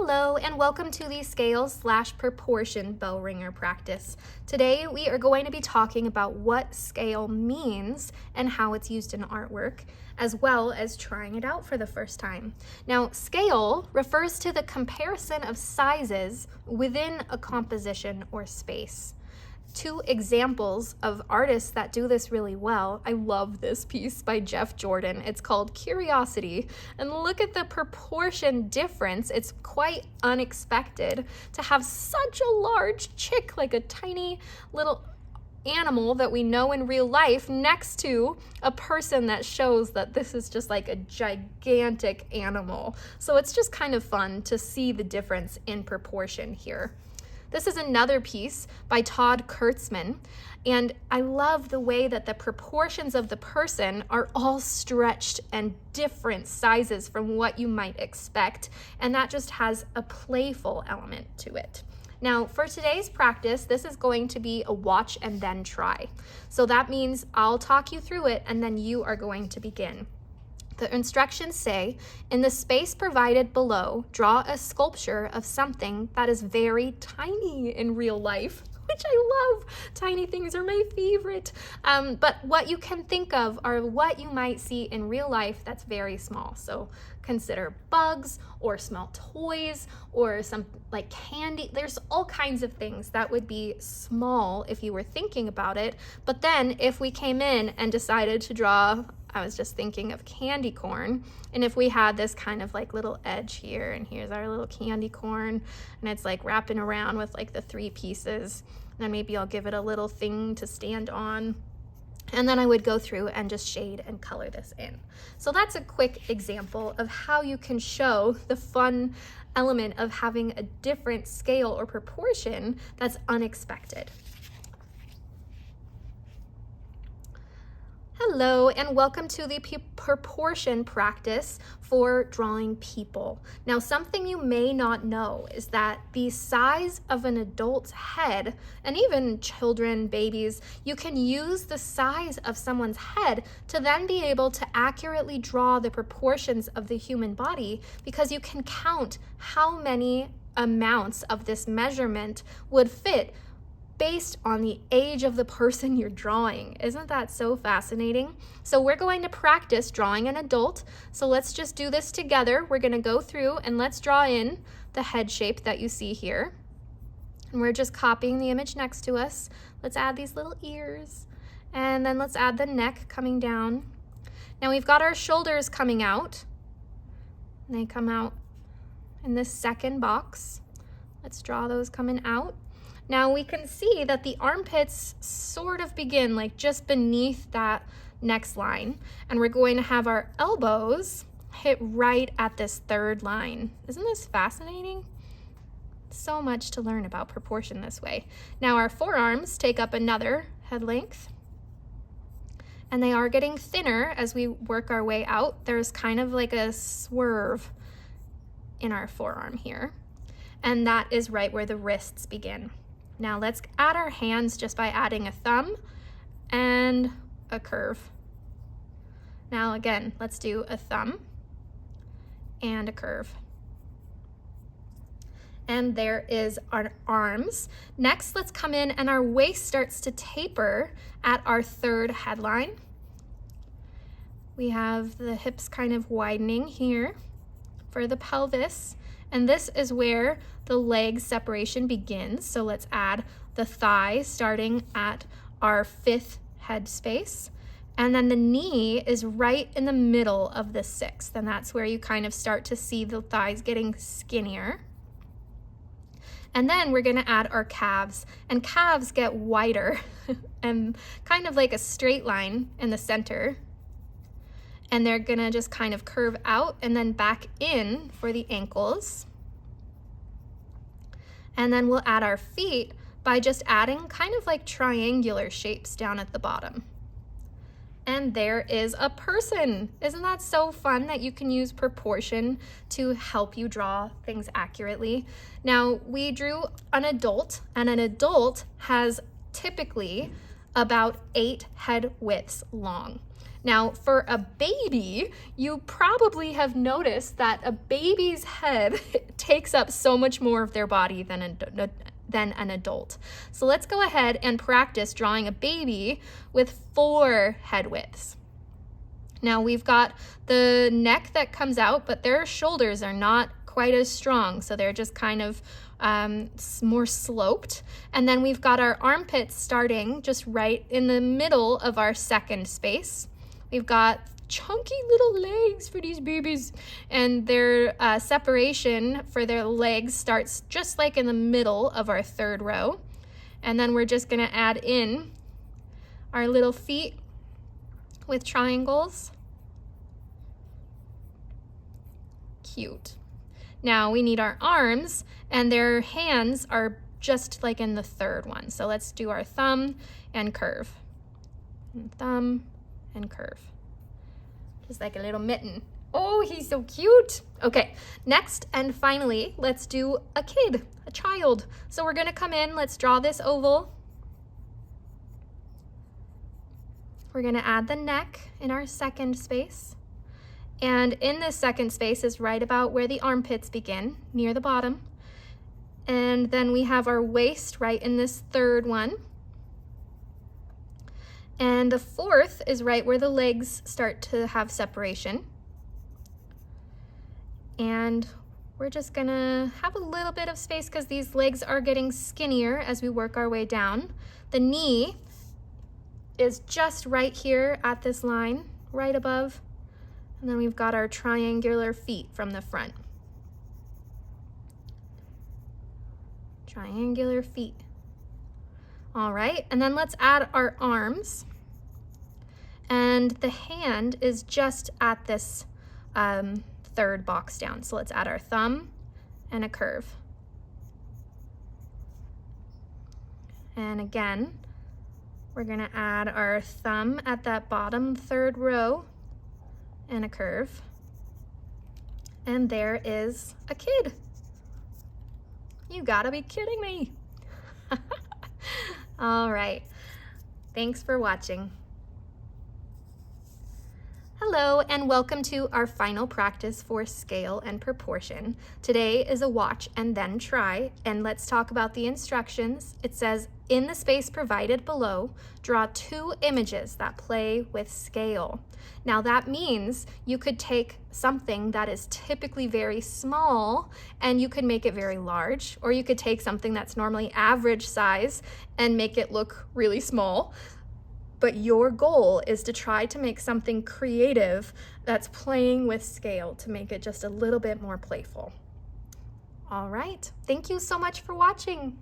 Hello and welcome to the scale/proportion Bellringer practice. Today we are going to be talking about what scale means and how it's used in artwork, as well as trying it out for the first time. Now, scale refers to the comparison of sizes within a composition or space. Two examples of artists that do this really well. I love this piece by Jeff Jordan. It's called Curiosity. And look at the proportion difference. It's quite unexpected to have such a large chick, like a tiny little animal that we know in real life, next to a person that shows that this is just like a gigantic animal. So it's just kind of fun to see the difference in proportion here. This is another piece by Todd Kurtzman, and I love the way that the proportions of the person are all stretched and different sizes from what you might expect, and that just has a playful element to it. Now, for today's practice, this is going to be a watch and then try. So that means I'll talk you through it, and then you are going to begin. The instructions say, in the space provided below, draw a sculpture of something that is very tiny in real life, which I love. Tiny things are my favorite. But what you can think of are what you might see in real life that's very small. So consider bugs or small toys or some like candy. There's all kinds of things that would be small if you were thinking about it. But then if we came in and decided to draw, I was just thinking of candy corn, and if we had this kind of like little edge here, and here's our little candy corn, and it's like wrapping around with like the three pieces, and then maybe I'll give it a little thing to stand on, and then I would go through and just shade and color this in. So that's a quick example of how you can show the fun element of having a different scale or proportion that's unexpected. Hello and welcome to the proportion practice for drawing people. Now, something you may not know is that the size of an adult's head, and even children, babies, you can use the size of someone's head to then be able to accurately draw the proportions of the human body, because you can count how many amounts of this measurement would fit based on the age of the person you're drawing. Isn't that so fascinating? So we're going to practice drawing an adult. So let's just do this together. We're going to go through and let's draw in the head shape that you see here. And we're just copying the image next to us. Let's add these little ears. And then let's add the neck coming down. Now we've got our shoulders coming out. And they come out in this second box. Let's draw those coming out. Now we can see that the armpits sort of begin like just beneath that next line, and we're going to have our elbows hit right at this third line. Isn't this fascinating? So much to learn about proportion this way. Now our forearms take up another head length, and they are getting thinner as we work our way out. There's kind of like a swerve in our forearm here, and that is right where the wrists begin. Now let's add our hands just by adding a thumb and a curve. Now again, let's do a thumb and a curve. And there is our arms. Next, let's come in and our waist starts to taper at our third headline. We have the hips kind of widening here for the pelvis. And this is where the leg separation begins. So let's add the thigh starting at our fifth head space. And then the knee is right in the middle of the sixth. And that's where you kind of start to see the thighs getting skinnier. And then we're gonna add our calves. And calves get wider and kind of like a straight line in the center. And they're gonna just kind of curve out and then back in for the ankles. And then we'll add our feet by just adding kind of like triangular shapes down at the bottom. And there is a person. Isn't that so fun that you can use proportion to help you draw things accurately? Now, we drew an adult, and an adult has typically about 8 head widths long. Now, for a baby, you probably have noticed that a baby's head takes up so much more of their body than an adult. So let's go ahead and practice drawing a baby with 4 head widths. Now we've got the neck that comes out, but their shoulders are not quite as strong, so they're just kind of more sloped. And then we've got our armpits starting just right in the middle of our second space. We've got chunky little legs for these babies, and their separation for their legs starts just like in the middle of our third row. And then we're just gonna add in our little feet with triangles. Cute. Now we need our arms, and their hands are just like in the third one. So let's do our thumb and curve. And thumb and curve. Just like a little mitten. Oh, he's so cute. Okay, next and finally, let's do a kid, a child. So we're gonna come in, let's draw this oval. We're gonna add the neck in our second space. And in this second space is right about where the armpits begin, near the bottom. And then we have our waist right in this third one. And the fourth is right where the legs start to have separation. And we're just gonna have a little bit of space because these legs are getting skinnier as we work our way down. The knee is just right here at this line, right above. And then we've got our triangular feet from the front. Triangular feet. All right, and then let's add our arms. And the hand is just at this third box down. So let's add our thumb and a curve. And again, we're gonna add our thumb at that bottom third row and a curve. And there is a kid. You gotta be kidding me. All right, thanks for watching. Hello, and welcome to our final practice for scale and proportion. Today is a watch and then try, and let's talk about the instructions. It says, in the space provided below, draw 2 images that play with scale. Now that means you could take something that is typically very small and you could make it very large, or you could take something that's normally average size and make it look really small. But your goal is to try to make something creative that's playing with scale to make it just a little bit more playful. All right, thank you so much for watching.